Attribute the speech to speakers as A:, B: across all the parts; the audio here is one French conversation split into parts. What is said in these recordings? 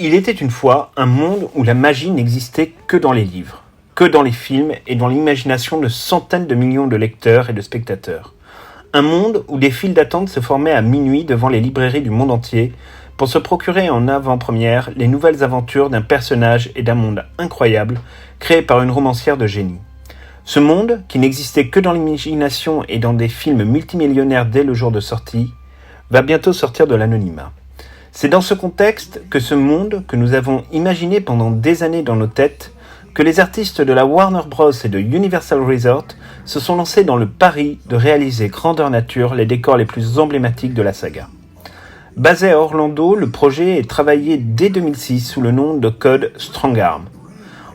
A: Il était une fois un monde où la magie n'existait que dans les livres, que dans les films et dans l'imagination de centaines de millions de lecteurs et de spectateurs. Un monde où des files d'attente se formaient à minuit devant les librairies du monde entier pour se procurer en avant-première les nouvelles aventures d'un personnage et d'un monde incroyable créé par une romancière de génie. Ce monde, qui n'existait que dans l'imagination et dans des films multimillionnaires dès le jour de sortie, va bientôt sortir de l'anonymat. C'est dans ce contexte que ce monde, que nous avons imaginé pendant des années dans nos têtes, que les artistes de la Warner Bros et de Universal Resort se sont lancés dans le pari de réaliser grandeur nature les décors les plus emblématiques de la saga. Basé à Orlando, le projet est travaillé dès 2006 sous le nom de code Strongarm.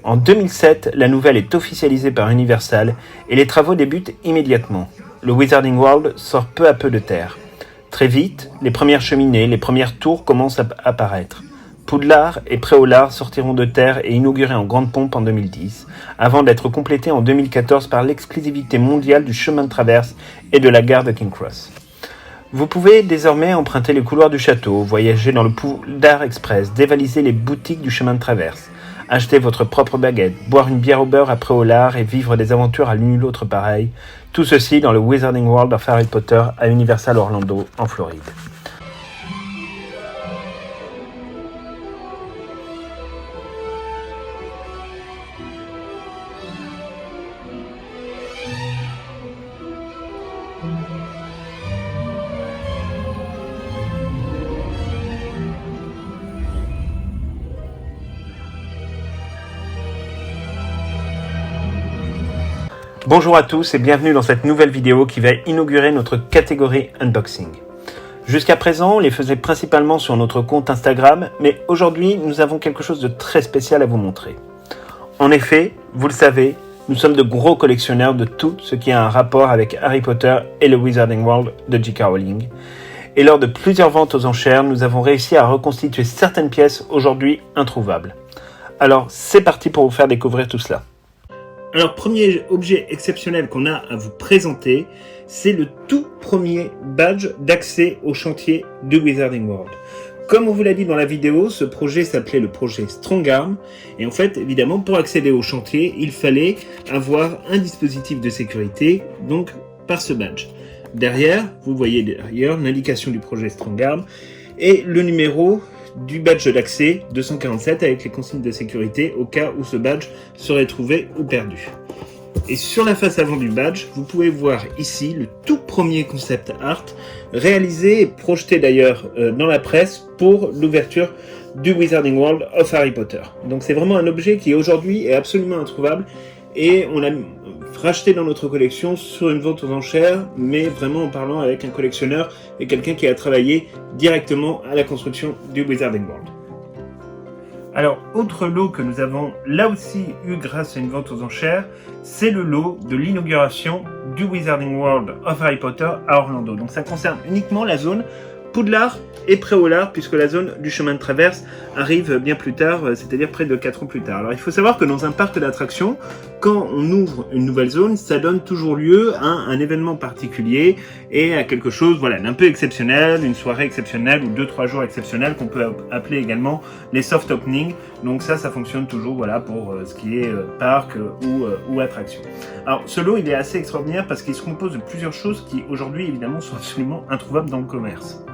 A: En 2007, la nouvelle est officialisée par Universal et les travaux débutent immédiatement. Le Wizarding World sort peu à peu de terre. Très vite, les premières cheminées, les premières tours commencent à apparaître. Poudlard et Préolard sortiront de terre et inaugurés en grande pompe en 2010, avant d'être complétés en 2014 par l'exclusivité mondiale du chemin de traverse et de la gare de King Cross. Vous pouvez désormais emprunter les couloirs du château, voyager dans le Poudlard Express, dévaliser les boutiques du chemin de traverse, acheter votre propre baguette, boire une bière au beurre à Préolard et vivre des aventures à l'une ou l'autre pareille, tout ceci dans le Wizarding World of Harry Potter à Universal Orlando, en Floride. Bonjour à tous et bienvenue dans cette nouvelle vidéo qui va inaugurer notre catégorie Unboxing. Jusqu'à présent, on les faisait principalement sur notre compte Instagram, mais aujourd'hui, nous avons quelque chose de très spécial à vous montrer. En effet, vous le savez, nous sommes de gros collectionneurs de tout ce qui a un rapport avec Harry Potter et le Wizarding World de J.K. Rowling. Et lors de plusieurs ventes aux enchères, nous avons réussi à reconstituer certaines pièces aujourd'hui introuvables. Alors, c'est parti pour vous faire découvrir tout cela. Alors, premier objet exceptionnel qu'on a à vous présenter, c'est le tout premier badge d'accès au chantier de Wizarding World. Comme on vous l'a dit dans la vidéo, ce projet s'appelait le projet Strongarm. Et en fait, évidemment, pour accéder au chantier, il fallait avoir un dispositif de sécurité, donc par ce badge. Derrière, vous voyez derrière l'indication du projet Strongarm et le numéro du badge d'accès 247 avec les consignes de sécurité au cas où ce badge serait trouvé ou perdu. Et sur la face avant du badge, vous pouvez voir ici le tout premier concept art réalisé et projeté d'ailleurs dans la presse pour l'ouverture du Wizarding World of Harry Potter. Donc c'est vraiment un objet qui aujourd'hui est absolument introuvable et on l'a racheté dans notre collection sur une vente aux enchères, mais vraiment en parlant avec un collectionneur et quelqu'un qui a travaillé directement à la construction du Wizarding World. Alors, autre lot que nous avons là aussi eu grâce à une vente aux enchères, c'est le lot de l'inauguration du Wizarding World of Harry Potter à Orlando. Donc ça concerne uniquement la zone Poudlard et Préolard, puisque la zone du chemin de traverse arrive bien plus tard, c'est-à-dire près de 4 ans plus tard. Alors il faut savoir que dans un parc d'attractions, quand on ouvre une nouvelle zone, ça donne toujours lieu à un événement particulier et à quelque chose d'un peu exceptionnel, une soirée exceptionnelle ou 2-3 jours exceptionnels qu'on peut appeler également les soft openings. Donc ça fonctionne toujours pour ce qui est parc ou attraction. Alors ce lot il est assez extraordinaire parce qu'il se compose de plusieurs choses qui aujourd'hui évidemment sont absolument introuvables dans le commerce.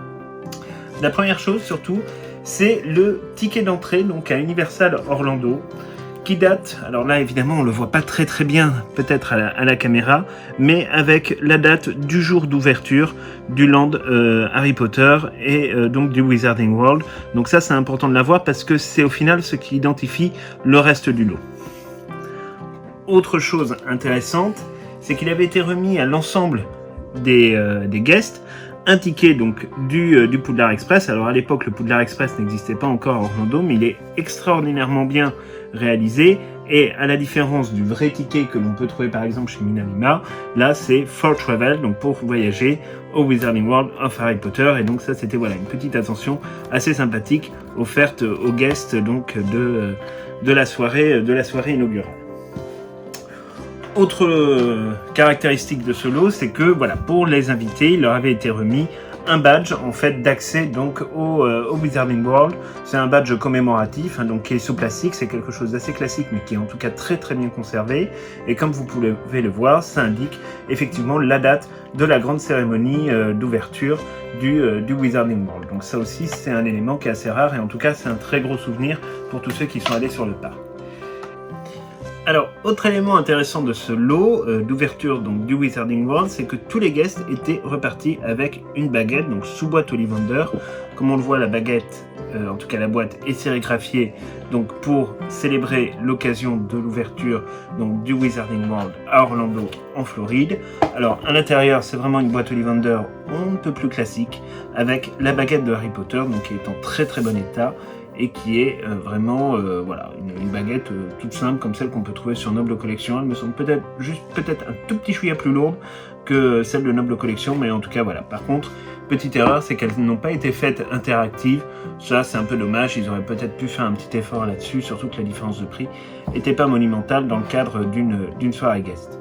A: La première chose surtout, c'est le ticket d'entrée donc à Universal Orlando qui date, alors là évidemment on le voit pas très bien peut-être à la caméra, mais avec la date du jour d'ouverture du land Harry Potter et donc du Wizarding World. Donc ça c'est important de l'avoir parce que c'est au final ce qui identifie le reste du lot. Autre chose intéressante, c'est qu'il avait été remis à l'ensemble des guests un ticket donc du Poudlard Express. Alors à l'époque le Poudlard Express n'existait pas encore à Orlando, mais il est extraordinairement bien réalisé et à la différence du vrai ticket que l'on peut trouver par exemple chez Minamima, là c'est for travel, donc pour voyager au Wizarding World of Harry Potter. Et donc ça c'était une petite attention assez sympathique offerte aux guests donc de la soirée inaugurale. Autre caractéristique de ce lot, c'est que pour les invités, il leur avait été remis un badge en fait d'accès donc au Wizarding World. C'est un badge commémoratif, hein, donc qui est sous plastique, c'est quelque chose d'assez classique mais qui est en tout cas très très bien conservé. Et comme vous pouvez le voir, ça indique effectivement la date de la grande cérémonie d'ouverture du Wizarding World. Donc ça aussi c'est un élément qui est assez rare et en tout cas c'est un très gros souvenir pour tous ceux qui sont allés sur le parc. Alors, autre élément intéressant de ce lot d'ouverture donc du Wizarding World, c'est que tous les guests étaient repartis avec une baguette, donc sous boîte Ollivander. Comme on le voit, la baguette, en tout cas la boîte, est sérigraphiée donc pour célébrer l'occasion de l'ouverture donc du Wizarding World à Orlando, en Floride. Alors, à l'intérieur, c'est vraiment une boîte Ollivander un peu plus classique, avec la baguette de Harry Potter, donc qui est en très très bon état, et qui est vraiment voilà, une baguette toute simple comme celle qu'on peut trouver sur Noble Collection. Elle me semble peut-être un tout petit chouïa plus lourde que celle de Noble Collection, mais en tout cas voilà. Par contre, petite erreur, c'est qu'elles n'ont pas été faites interactives. Ça, c'est un peu dommage, ils auraient peut-être pu faire un petit effort là-dessus, surtout que la différence de prix n'était pas monumentale dans le cadre d'une soirée guest.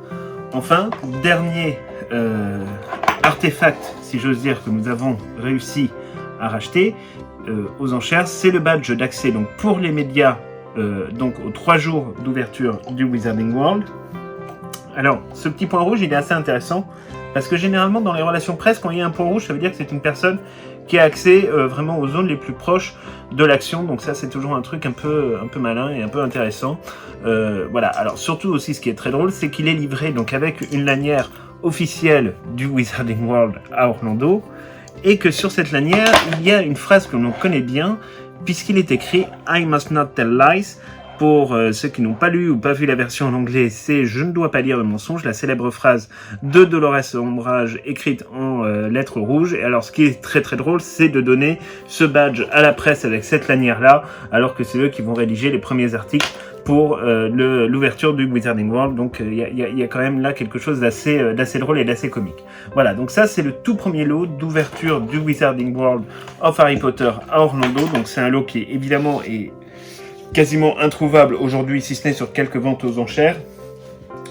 A: Enfin, dernier artefact, si j'ose dire, que nous avons réussi à racheter aux enchères, c'est le badge d'accès donc pour les médias donc aux 3 jours d'ouverture du Wizarding World. Alors ce petit point rouge il est assez intéressant parce que généralement dans les relations presse, quand il y a un point rouge, ça veut dire que c'est une personne qui a accès vraiment aux zones les plus proches de l'action. Donc ça c'est toujours un truc un peu malin et un peu intéressant. Voilà, alors surtout aussi ce qui est très drôle, c'est qu'il est livré donc avec une lanière officielle du Wizarding World à Orlando. Et que sur cette lanière, il y a une phrase que l'on connaît bien, puisqu'il est écrit « I must not tell lies ». Pour ceux qui n'ont pas lu ou pas vu la version en anglais, c'est « Je ne dois pas dire de mensonges », la célèbre phrase de Dolores Umbridge écrite en lettres rouges. Et alors, ce qui est très très drôle, c'est de donner ce badge à la presse avec cette lanière-là, alors que c'est eux qui vont rédiger les premiers articles pour l'ouverture du Wizarding World. Donc il y a quand même là quelque chose d'assez drôle et d'assez comique. Voilà, donc ça c'est le tout premier lot d'ouverture du Wizarding World of Harry Potter à Orlando. Donc c'est un lot qui évidemment est quasiment introuvable aujourd'hui, si ce n'est sur quelques ventes aux enchères.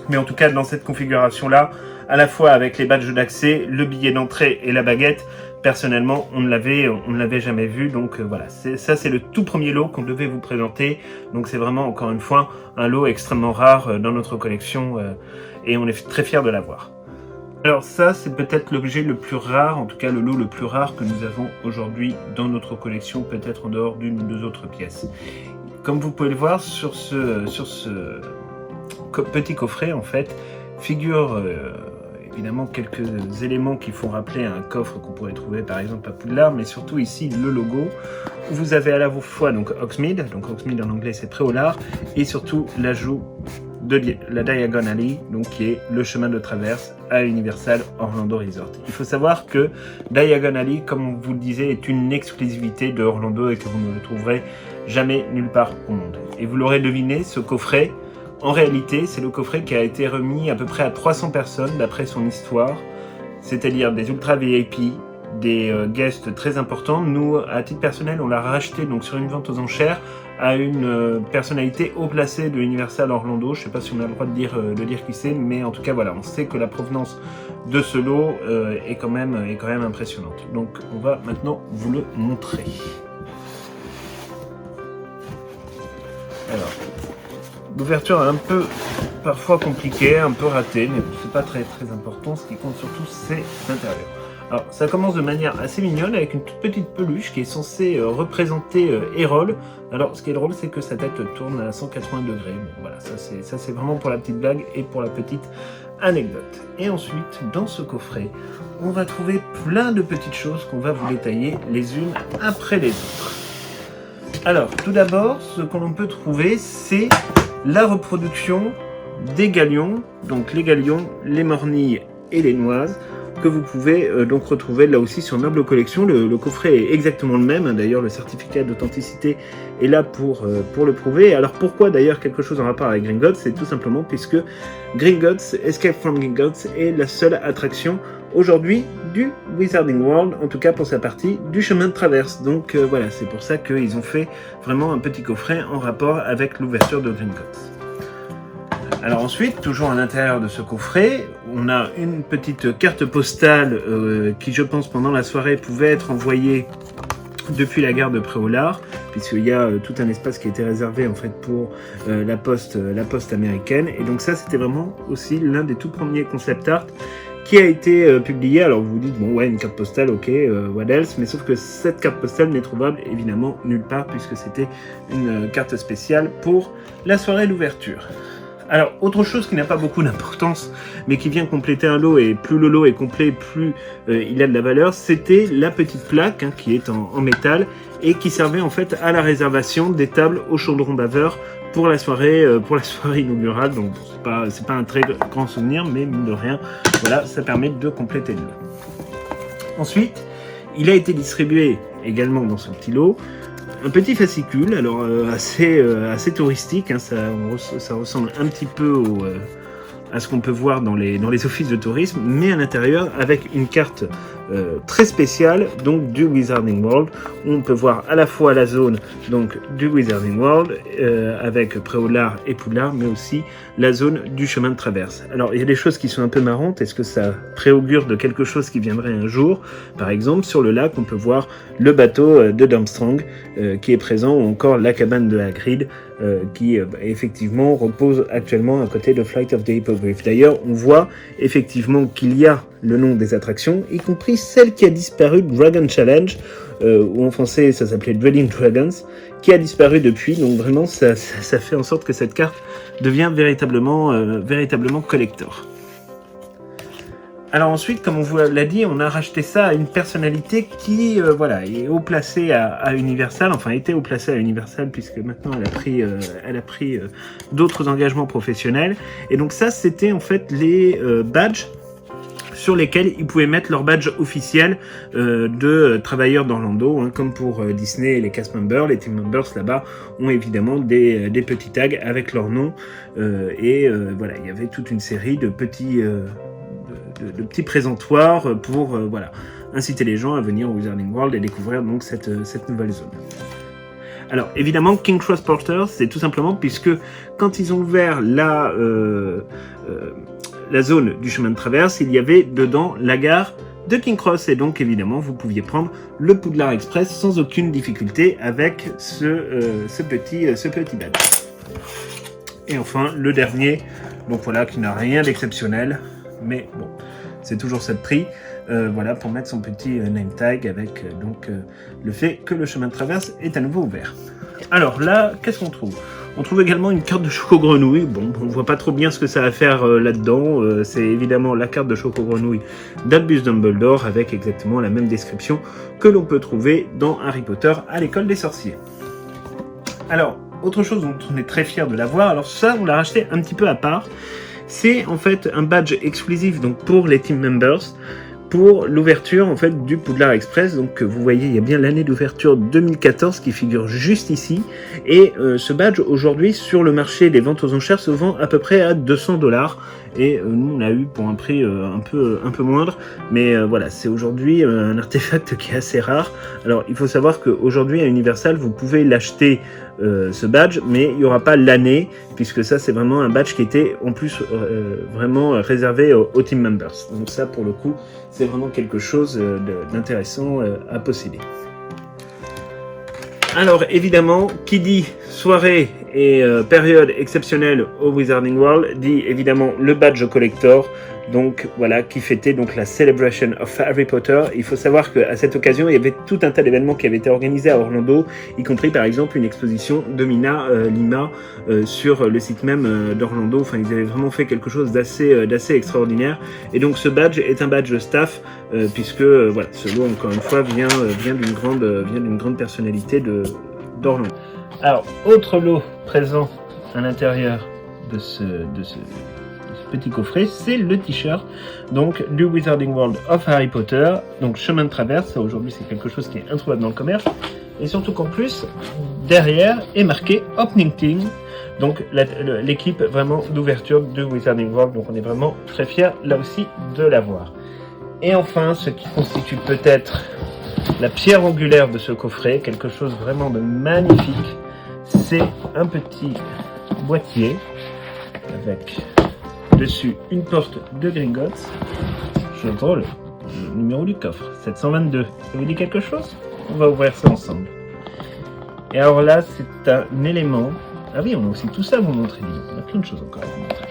A: Mais en tout cas dans cette configuration-là, à la fois avec les badges d'accès, le billet d'entrée et la baguette, personnellement, on ne l'avait jamais vu, donc voilà, ça c'est le tout premier lot qu'on devait vous présenter, donc c'est vraiment, encore une fois, un lot extrêmement rare dans notre collection, et on est très fiers de l'avoir. Alors ça, c'est peut-être l'objet le plus rare, en tout cas le lot le plus rare que nous avons aujourd'hui dans notre collection, peut-être en dehors d'une ou deux autres pièces. Comme vous pouvez le voir, sur ce petit coffret, en fait, figure évidemment quelques éléments qui font rappeler un coffre qu'on pourrait trouver par exemple à Poudlard, mais surtout ici le logo, où vous avez à la fois donc Hogsmeade en anglais c'est Préolard, et surtout l'ajout de la Diagon Alley, donc qui est le chemin de traverse à Universal Orlando Resort. Il faut savoir que Diagon Alley, comme on vous le disait, est une exclusivité de Orlando et que vous ne le trouverez jamais nulle part au monde. Et vous l'aurez deviné, ce coffret, en réalité, c'est le coffret qui a été remis à peu près à 300 personnes d'après son histoire, c'est-à-dire des ultra VIP, des guests très importants. Nous, à titre personnel, on l'a racheté donc sur une vente aux enchères à une personnalité haut placée de Universal Orlando. Je ne sais pas si on a le droit de dire qui c'est, mais en tout cas, voilà, on sait que la provenance de ce lot est quand même impressionnante. Donc, on va maintenant vous le montrer. Alors, l'ouverture est un peu parfois compliquée, un peu ratée, mais c'est pas très important. Ce qui compte surtout, c'est l'intérieur. Alors, ça commence de manière assez mignonne avec une toute petite peluche qui est censée représenter Errol. Alors, ce qui est drôle, c'est que sa tête tourne à 180 degrés. Bon, voilà, ça c'est vraiment pour la petite blague et pour la petite anecdote. Et ensuite, dans ce coffret, on va trouver plein de petites choses qu'on va vous détailler les unes après les autres. Alors, tout d'abord, ce que l'on peut trouver, c'est la reproduction des galions, donc les galions, les mornilles et les noises, que vous pouvez donc retrouver là aussi sur Noble Collection. Le coffret est exactement le même, d'ailleurs le certificat d'authenticité est là pour le prouver. Alors pourquoi d'ailleurs quelque chose en rapport avec Gringotts? C'est tout simplement puisque Gringotts, Escape from Gringotts est la seule attraction aujourd'hui du Wizarding World, en tout cas pour sa partie du chemin de traverse. Donc voilà, c'est pour ça qu'ils ont fait vraiment un petit coffret en rapport avec l'ouverture de Gringotts. Alors ensuite, toujours à l'intérieur de ce coffret, on a une petite carte postale qui, je pense, pendant la soirée pouvait être envoyée depuis la gare de Préolard, puisqu'il y a tout un espace qui a été réservé en fait pour la poste américaine. Et donc ça, c'était vraiment aussi l'un des tout premiers concept art qui a été publié. Alors vous vous dites, bon ouais, une carte postale, ok, what else, mais sauf que cette carte postale n'est trouvable évidemment nulle part, puisque c'était une carte spéciale pour la soirée d'ouverture. Alors, autre chose qui n'a pas beaucoup d'importance, mais qui vient compléter un lot, et plus le lot est complet, plus il a de la valeur, c'était la petite plaque qui est en métal, et qui servait en fait à la réservation des tables au chaudron baveur pour la soirée inaugurale. Donc c'est pas un très grand souvenir, mais mine de rien, voilà, ça permet de compléter le lot. Ensuite, il a été distribué également dans ce petit lot un petit fascicule, alors assez touristique, ça ressemble un petit peu à ce qu'on peut voir dans les offices de tourisme, mais à l'intérieur avec une carte très spéciale, donc du Wizarding World, où on peut voir à la fois la zone donc du Wizarding World avec Préolard et Poudlard, mais aussi la zone du chemin de traverse. Alors il y a des choses qui sont un peu marrantes. Est-ce que ça préaugure de quelque chose qui viendrait un jour? Par exemple, sur le lac, on peut voir le bateau de Durmstrang qui est présent, ou encore la cabane de Hagrid qui effectivement repose actuellement à côté de Flight of the Hippogriff. D'ailleurs, on voit effectivement qu'il y a le nom des attractions, y compris celle qui a disparu, Dragon Challenge, ou en français ça s'appelait Dreading Dragons, qui a disparu depuis. Donc vraiment, ça fait en sorte que cette carte devient véritablement collector. Alors ensuite, comme on vous l'a dit, on a racheté ça à une personnalité qui est haut placée à Universal, enfin était haut placée à Universal, puisque maintenant elle a pris d'autres engagements professionnels. Et donc ça, c'était en fait les badges sur lesquels ils pouvaient mettre leur badge officiel de travailleurs d'Orlando, comme pour Disney et les cast members. Les team members là-bas ont évidemment des petits tags avec leur nom, voilà, il y avait toute une série de petits présentoirs pour inciter les gens à venir au Wizarding World et découvrir donc cette nouvelle zone. Alors évidemment, King Cross Porters, c'est tout simplement puisque quand ils ont ouvert la zone du chemin de traverse, il y avait dedans la gare de King Cross, et donc évidemment vous pouviez prendre le Poudlard Express sans aucune difficulté avec ce petit badge. Et enfin le dernier, donc voilà, qui n'a rien d'exceptionnel, mais bon, c'est toujours ça de prix, voilà, pour mettre son petit name tag avec le fait que le chemin de traverse est à nouveau ouvert. Alors là, qu'est-ce qu'on trouve? On trouve également une carte de Choco-Grenouille. Bon, on voit pas trop bien ce que ça va faire là-dedans. C'est évidemment la carte de Choco-Grenouille d'Albus Dumbledore, avec exactement la même description que l'on peut trouver dans Harry Potter à l'école des sorciers. Alors, autre chose dont on est très fier de l'avoir, alors ça, on l'a racheté un petit peu à part. C'est en fait un badge exclusif donc pour les team members, pour l'ouverture en fait du Poudlard Express. Donc vous voyez, il y a bien l'année d'ouverture 2014 qui figure juste ici, et ce badge aujourd'hui sur le marché des ventes aux enchères se vend à peu près à 200$, et nous on l'a eu pour un prix un peu moindre, mais voilà, c'est aujourd'hui un artefact qui est assez rare. Alors il faut savoir qu'aujourd'hui à Universal vous pouvez l'acheter ce badge, mais il n'y aura pas l'année, puisque ça c'est vraiment un badge qui était en plus vraiment réservé aux team members. Donc ça pour le coup c'est vraiment quelque chose d'intéressant à posséder. Alors évidemment, qui dit soirée et période exceptionnelle au Wizarding World dit évidemment le badge collector, donc voilà, qui fêtait donc la Celebration of Harry Potter. Il faut savoir qu'à cette occasion, il y avait tout un tas d'événements qui avaient été organisés à Orlando, y compris par exemple une exposition de Mina Lima sur le site même d'Orlando. Enfin, ils avaient vraiment fait quelque chose d'assez extraordinaire. Et donc ce badge est un badge staff, puisque voilà, ce lot encore une fois vient d'une grande personnalité d'Orlando. Alors, autre lot présent à l'intérieur de ce petit coffret, c'est le t-shirt donc du Wizarding World of Harry Potter, donc chemin de traverse. Aujourd'hui c'est quelque chose qui est introuvable dans le commerce, et surtout qu'en plus derrière est marqué Opening Team, donc l'équipe vraiment d'ouverture du Wizarding World. Donc on est vraiment très fiers là aussi de l'avoir. Et enfin, ce qui constitue peut-être la pierre angulaire de ce coffret, quelque chose vraiment de magnifique, c'est un petit boîtier avec dessus une porte de Gringotts. Chose drôle, le numéro du coffre, 722. Ça vous dit quelque chose? On va ouvrir ça ensemble. Et alors là, c'est un élément... Ah oui, on a aussi tout ça à vous montrer. On a plein de choses encore à vous montrer.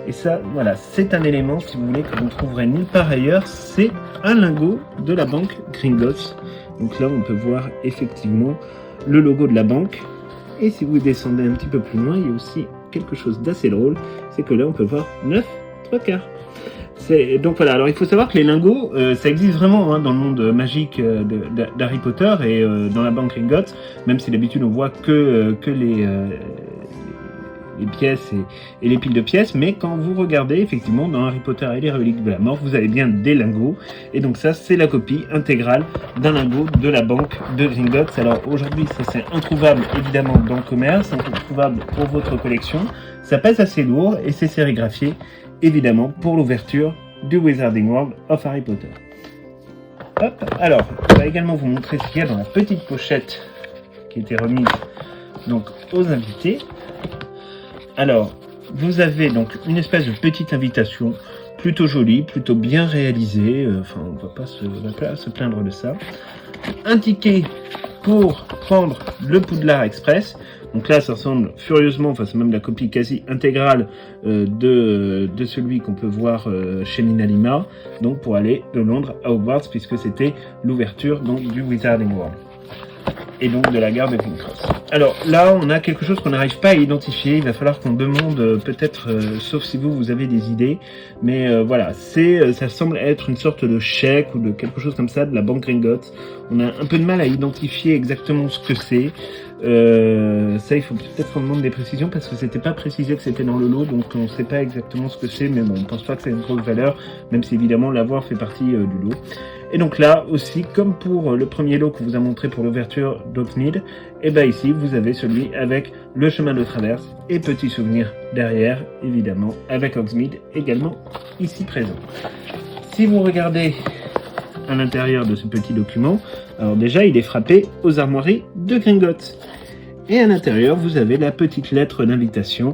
A: Et ça, voilà, c'est un élément, si vous voulez, que vous ne trouverez nulle part ailleurs. C'est un lingot de la banque Gringotts. Donc là, on peut voir effectivement le logo de la banque. Et si vous descendez un petit peu plus loin, il y a aussi quelque chose d'assez drôle. C'est que là, on peut voir 9 3/4. Donc voilà, alors il faut savoir que les lingots, ça existe vraiment hein, dans le monde magique d'Harry Potter et dans la banque Gringotts, même si d'habitude on voit que les pièces et les piles de pièces, mais quand vous regardez effectivement dans Harry Potter et les reliques de la mort, vous avez bien des lingots, et donc ça c'est la copie intégrale d'un lingot de la banque de Gringotts. Alors aujourd'hui ça c'est introuvable évidemment dans le commerce, introuvable pour votre collection, ça pèse assez lourd et c'est sérigraphié évidemment pour l'ouverture du Wizarding World of Harry Potter. Hop, alors on va également vous montrer ce qu'il y a dans la petite pochette qui a été remise donc aux invités. Alors, vous avez donc une espèce de petite invitation, plutôt jolie, plutôt bien réalisée, enfin on va pas se plaindre de ça. Un ticket pour prendre le Poudlard Express, donc là ça ressemble furieusement, enfin c'est même la copie quasi intégrale de celui qu'on peut voir chez Nina Lima, donc pour aller de Londres à Hogwarts, puisque c'était l'ouverture donc du Wizarding World. Et donc de la gare de King's Cross. Alors là, on a quelque chose qu'on n'arrive pas à identifier. Il va falloir qu'on demande peut-être, sauf si vous avez des idées. Mais voilà, ça semble être une sorte de chèque ou de quelque chose comme ça de la banque Gringotts. On a un peu de mal à identifier exactement ce que c'est. Ça, il faut peut-être qu'on demande des précisions parce que c'était pas précisé que c'était dans le lot, donc on sait pas exactement ce que c'est. Mais bon, on pense pas que c'est une grosse valeur, même si évidemment l'avoir fait partie du lot. Et donc là aussi, comme pour le premier lot que vous a montré pour l'ouverture d'Hogsmeade, et bien ici vous avez celui avec le chemin de traverse et petit souvenir derrière, évidemment, avec Hogsmeade également ici présent. Si vous regardez à l'intérieur de ce petit document, alors déjà il est frappé aux armoiries de Gringotts. Et à l'intérieur, vous avez la petite lettre d'invitation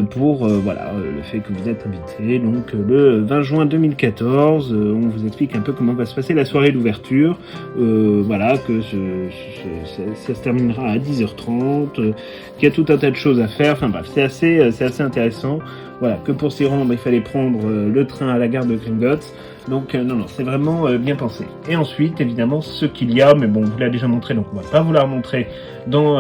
A: pour voilà, le fait que vous êtes invité. Donc le 20 juin 2014, on vous explique un peu comment va se passer la soirée d'ouverture. Voilà, que ça se terminera à 10h30, qu'il y a tout un tas de choses à faire. Enfin bref, c'est assez intéressant. Voilà, que pour s'y rendre, il fallait prendre le train à la gare de Gringotts. Donc non, c'est vraiment bien pensé. Et ensuite, évidemment, ce qu'il y a, mais bon, on vous l'a déjà montré, donc on va pas vous la remontrer dans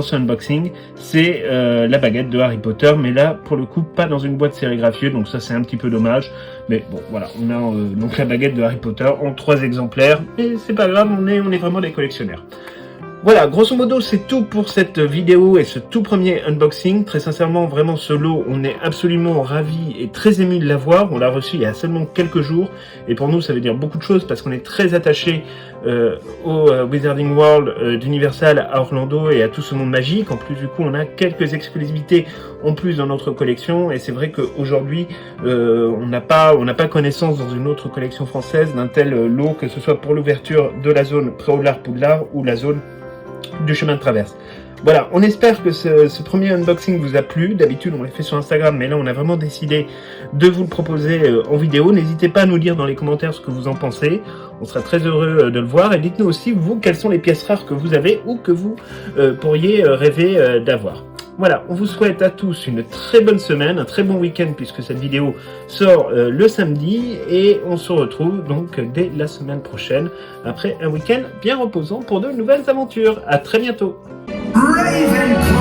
A: ce unboxing, c'est la baguette de Harry Potter, mais là, pour le coup, pas dans une boîte sérigraphiée, donc ça c'est un petit peu dommage. Mais bon, voilà, on a donc la baguette de Harry Potter en 3 exemplaires, mais c'est pas grave, on est vraiment des collectionneurs. Voilà, grosso modo, c'est tout pour cette vidéo et ce tout premier unboxing. Très sincèrement, vraiment, ce lot, on est absolument ravis et très émus de l'avoir. On l'a reçu il y a seulement quelques jours. Et pour nous, ça veut dire beaucoup de choses parce qu'on est très attachés au Wizarding World d'Universal à Orlando et à tout ce monde magique. En plus, du coup, on a quelques exclusivités en plus dans notre collection. Et c'est vrai qu'aujourd'hui, on n'a pas connaissance dans une autre collection française d'un tel lot, que ce soit pour l'ouverture de la zone Préolard-Poudlard ou la zone du chemin de traverse. Voilà, on espère que ce premier unboxing vous a plu. D'habitude, on l'a fait sur Instagram, mais là, on a vraiment décidé de vous le proposer en vidéo. N'hésitez pas à nous dire dans les commentaires ce que vous en pensez. On sera très heureux de le voir. Et dites-nous aussi, vous, quelles sont les pièces rares que vous avez ou que vous pourriez rêver d'avoir. Voilà, on vous souhaite à tous une très bonne semaine, un très bon week-end puisque cette vidéo sort le samedi et on se retrouve donc dès la semaine prochaine après un week-end bien reposant pour de nouvelles aventures. À très bientôt. Ravenclaw.